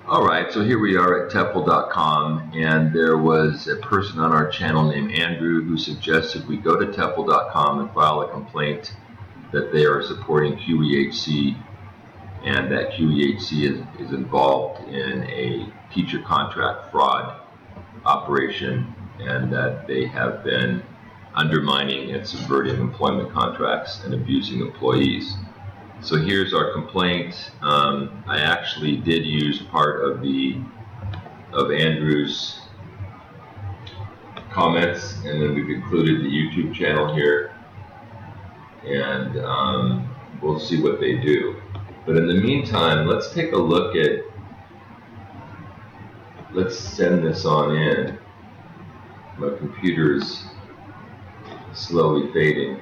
Alright, so here we are at Tefl.com, and there was a person on our channel named Andrew who suggested we go to Tefl.com and file a complaint that they are supporting QEHC, and that QEHC is involved in a teacher contract fraud operation, and that they have been undermining and subverting employment contracts and abusing employees. So here's our complaint. I actually did use part of Andrew's comments, and then we've included the YouTube channel here, and we'll see what they do. But in the meantime, let's take a look at, let's send this on in. My computer's slowly fading.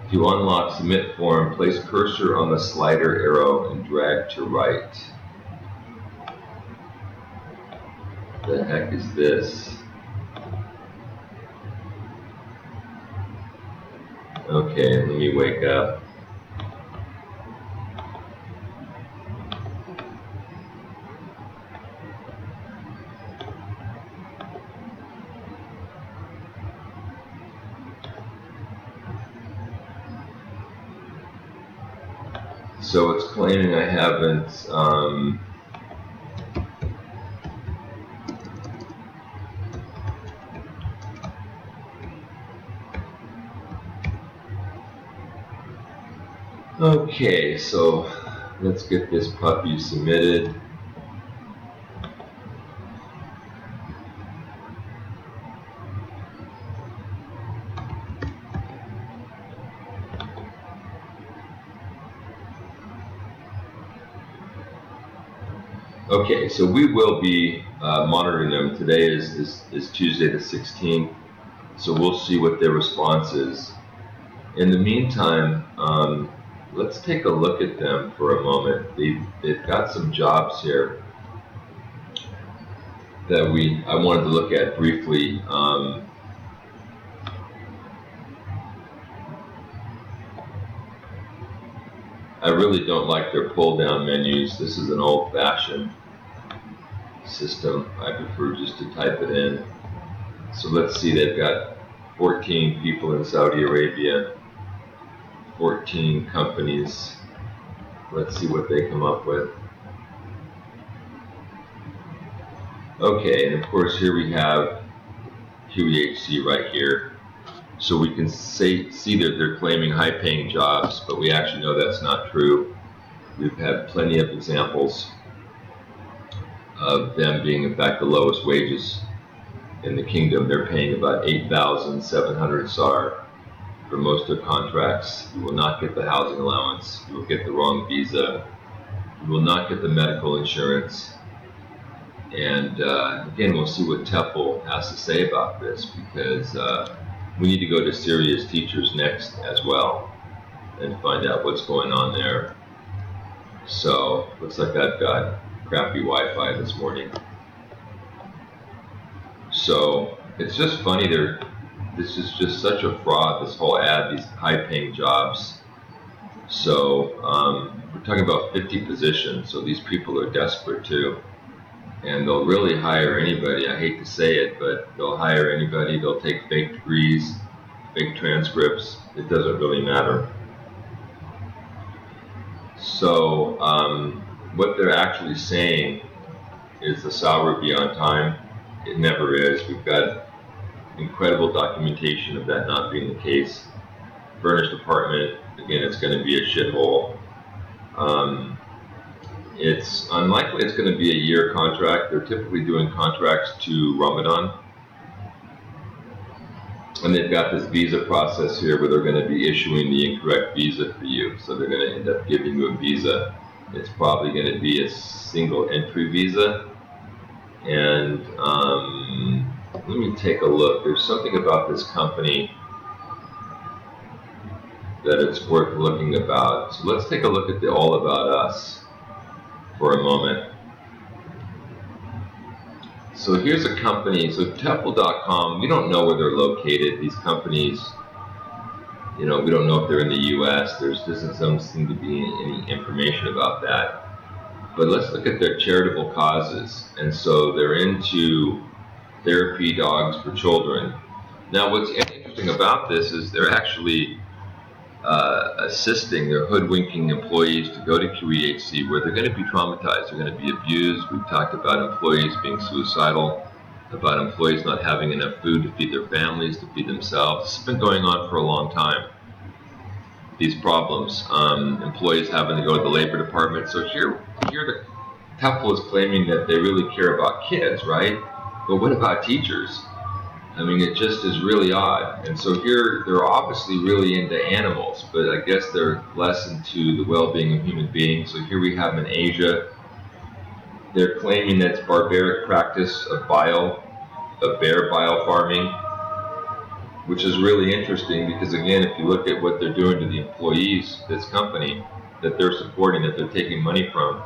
To unlock submit form, place cursor on the slider arrow and drag to right. The heck is this? Okay, let me wake up. So it's claiming I haven't okay, so let's get this puppy submitted. Okay, so we will be monitoring them. Today is Tuesday the 16th, so we'll see what their response is. In the meantime, let's take a look at them for a moment. They've got some jobs here that I wanted to look at briefly. I really don't like their pull-down menus. This is an old-fashioned system. I prefer just to type it in. So let's see, they've got 14 people in Saudi Arabia, 14 companies. Let's see what they come up with. Okay, and of course here we have QEHC right here. So we can see that they're claiming high-paying jobs, but we actually know that's not true. We've had plenty of examples of them being, in fact, the lowest wages in the kingdom. They're paying about 8,700 SAR for most of their contracts. You will not get the housing allowance. You will get the wrong visa. You will not get the medical insurance. And again, we'll see what Tefl has to say about this, because we need to go to Syria's teachers next as well and find out what's going on there. So looks like I've got crappy Wi-Fi this morning. So it's just funny, this is just such a fraud, this whole ad, these high-paying jobs. So we're talking about 50 positions, so these people are desperate too. And they'll really hire anybody. I hate to say it, but they'll hire anybody. They'll take fake degrees, fake transcripts. It doesn't really matter. So what they're actually saying is the salary be on time. It never is. We've got incredible documentation of that not being the case. Furnished apartment, again, it's going to be a shithole. It's unlikely it's going to be a year contract. They're typically doing contracts to Ramadan. And they've got this visa process here where they're going to be issuing the incorrect visa for you. So they're going to end up giving you a visa. It's probably going to be a single entry visa. And let me take a look. There's something about this company that it's worth looking about. So let's take a look at the All About Us for a moment. So here's a company, so Tefl.com, we don't know where they're located. These companies We don't know if they're in the U.S. There doesn't seem to be any information about that. But let's look at their charitable causes. And so they're into therapy dogs for children. Now, what's interesting about this is they're actually they're hoodwinking employees to go to QEHC where they're going to be traumatized, they're going to be abused. We've talked about employees being suicidal, about employees not having enough food to feed their families, to feed themselves. This has been going on for a long time, these problems. Employees having to go to the labor department. So here the couple is claiming that they really care about kids, right? But what about teachers? I mean, it just is really odd. And so here, they're obviously really into animals, but I guess they're less into the well-being of human beings. So here we have in Asia, they're claiming that it's barbaric practice of bear bile farming, which is really interesting because, again, if you look at what they're doing to the employees, this company that they're supporting, that they're taking money from,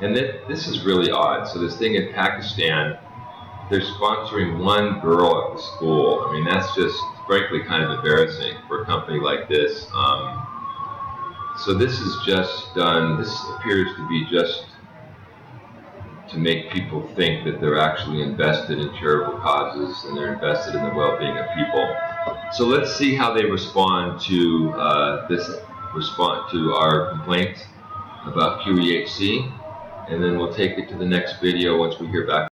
and this is really odd. So this thing in Pakistan, they're sponsoring one girl at the school. I mean, that's just, frankly, kind of embarrassing for a company like this. So this is just done, this appears to be just to make people think that they're actually invested in charitable causes and they're invested in the well-being of people. So let's see how they respond to our complaints about QEHC, and then we'll take it to the next video once we hear back.